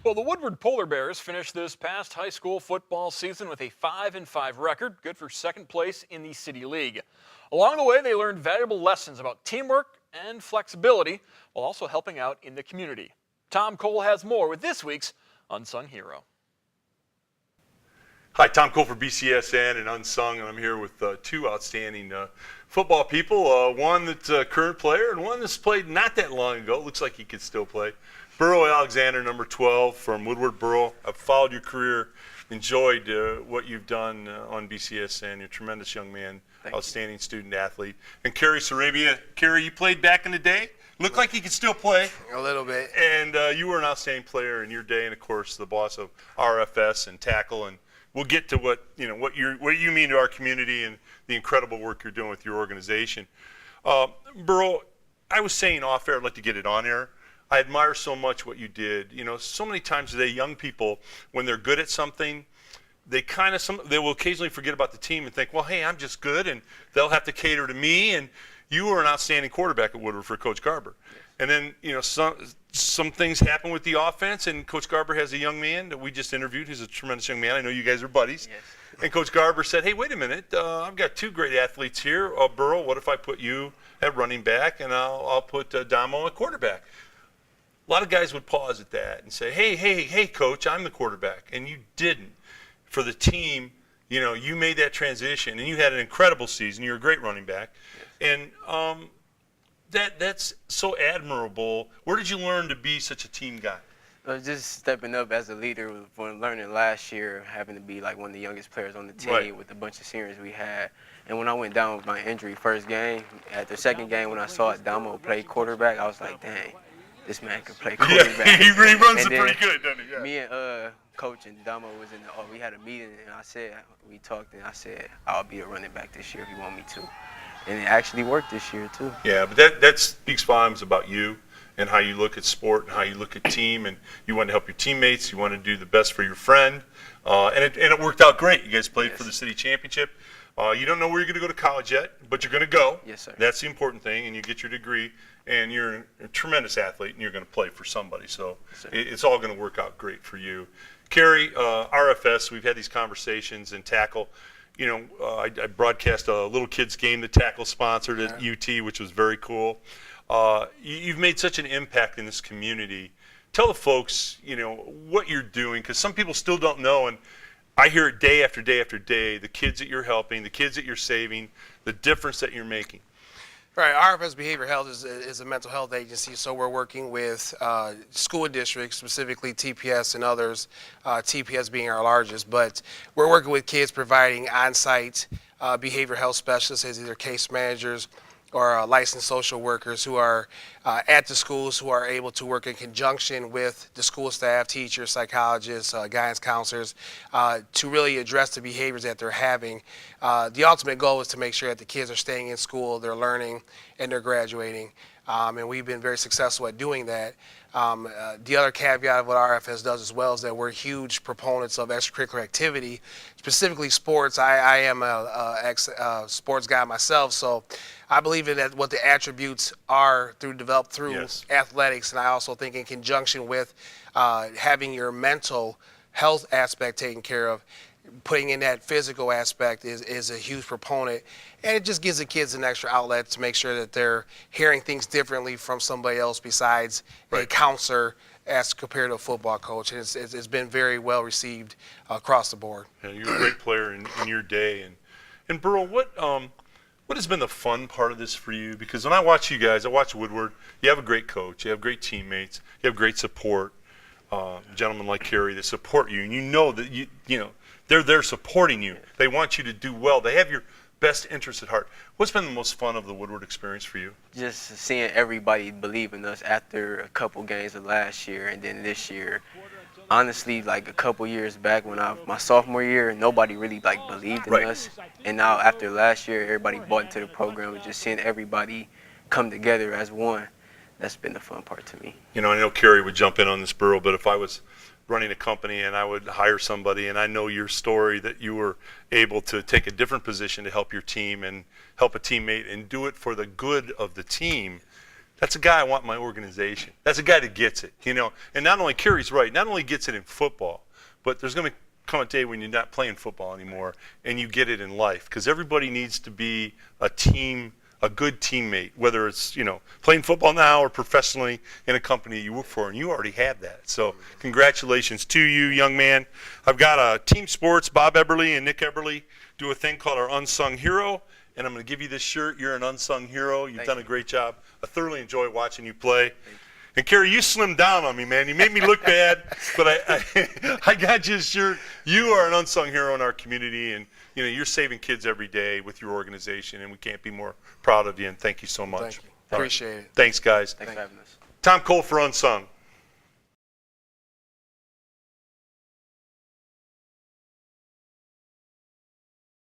Well, the Woodward Polar Bears finished this past high school football season with a 5-5 record, good for second place in the City League. Along the way, they learned valuable lessons about teamwork and flexibility while also helping out in the community. Tom Cole has more with this week's Unsung Hero. Hi, Tom Cole for BCSN and Unsung, and I'm here with two outstanding football people. One that's a current player and one that's played not that long ago. Looks like he could still play. Burrow Alexander, number 12 from Woodward. Burrow, I've followed your career, enjoyed what you've done on BCSN. You're a tremendous young man, outstanding student athlete. And Keary Sarabia. Keary, you played back in the day. Looked like you could still play. A little bit. And you were an outstanding player in your day, and of course the boss of RFS and tackle. And we'll get to what you mean to our community and the incredible work you're doing with your organization. Burrow, I was saying off air, I'd like to get it on air. I admire so much what you did. You know, so many times today, young people, when they're good at something, they will occasionally forget about the team and think, well, hey, I'm just good, and they'll have to cater to me. And you were an outstanding quarterback at Woodward for Coach Garber. And then, some things happen with the offense, and Coach Garber has a young man that we just interviewed who's a tremendous young man. I know you guys are buddies. Yes. And Coach Garber said, hey, wait a minute. I've got two great athletes here. Burrow, what if I put you at running back, and I'll put Damo at quarterback? A lot of guys would pause at that and say, hey, Coach, I'm the quarterback. And you didn't. For the team, you made that transition, and you had an incredible season. You're a great running back. Yes. And that's so admirable. Where did you learn to be such a team guy? Just stepping up as a leader from learning last year, having to be like one of the youngest players on the team Right. with a bunch of seniors we had. And when I went down with my injury first game, at the second game when I saw Damo play quarterback, I was like, dang, this man can play quarterback. Yeah, he runs And it pretty good, doesn't he? Yeah. Me and Coach and Damo was we had a meeting, and we talked, and I said, I'll be a running back this year if you want me to. And it actually worked this year, too. Yeah, but that speaks volumes about you and how you look at sport and how you look at team, and you want to help your teammates. You want to do the best for your friend, and it worked out great. You guys played for the city championship. You don't know where you're going to go to college yet, but you're going to go. Yes, sir. That's the important thing, and you get your degree, and you're a tremendous athlete, and you're going to play for somebody. So it's all going to work out great for you. Keary, RFS, we've had these conversations and tackle. I broadcast a little kids game that tackle sponsored at UT, which was very cool. You've made such an impact in this community. Tell the folks, what you're doing, because some people still don't know, and I hear it day after day after day, the kids that you're helping, the kids that you're saving, the difference that you're making. Right, RFS Behavioral Health is a mental health agency, so we're working with school districts, specifically TPS and others, TPS being our largest, but we're working with kids providing on-site behavioral health specialists as either case managers or licensed social workers who are at the schools, who are able to work in conjunction with the school staff, teachers, psychologists, guidance counselors, to really address the behaviors that they're having. The ultimate goal is to make sure that the kids are staying in school, they're learning, and they're graduating. And we've been very successful at doing that. The other caveat of what RFS does as well is that we're huge proponents of extracurricular activity, specifically sports. I am a ex-sports guy myself, so I believe in that what the attributes are developed through athletics, and I also think in conjunction with having your mental health aspect taken care of, putting in that physical aspect is a huge proponent, and it just gives the kids an extra outlet to make sure that they're hearing things differently from somebody else besides a counselor as compared to a football coach. And it's been very well received across the board. Yeah, you're a great player in your day. And Burrow, what has been the fun part of this for you? Because when I watch you guys, I watch Woodward, you have a great coach, you have great teammates, you have great support, gentlemen like Keary that support you, and you know that they're there supporting you. They want you to do well. They have your best interest at heart. What's been the most fun of the Woodward experience for you? Just seeing everybody believe in us after a couple games of last year and then this year. Honestly, like a couple years back when my sophomore year, nobody really believed in us. And now after last year, everybody bought into the program, and just seeing everybody come together as one, that's been the fun part to me. I know Keary would jump in on this, Burrow, but if I was running a company and I would hire somebody, and I know your story that you were able to take a different position to help your team and help a teammate and do it for the good of the team, That's a guy I want in my organization. That's a guy that gets it, you know. And not only Keary's right, not only gets it in football, but there's going to come a day when you're not playing football anymore and you get it in life, because everybody needs to be a team, a good teammate, whether it's, you know, playing football now or professionally in a company you work for, and you already have that. So congratulations to you, young man. I've got a team sports, Bob Eberly and Nick Eberly do a thing called our Unsung Hero, and I'm going to give you this shirt. You're an unsung hero. You've done a great job. I thoroughly enjoy watching you play. And Keary, you slimmed down on me, man. You made me look bad, but I got you a shirt. You are an unsung hero in our community, and you know, you're saving kids every day with your organization, and we can't be more proud of you, and thank you so much. Thank you. Appreciate it. Thanks, guys. Thanks for having us. Tom Cole for Unsung.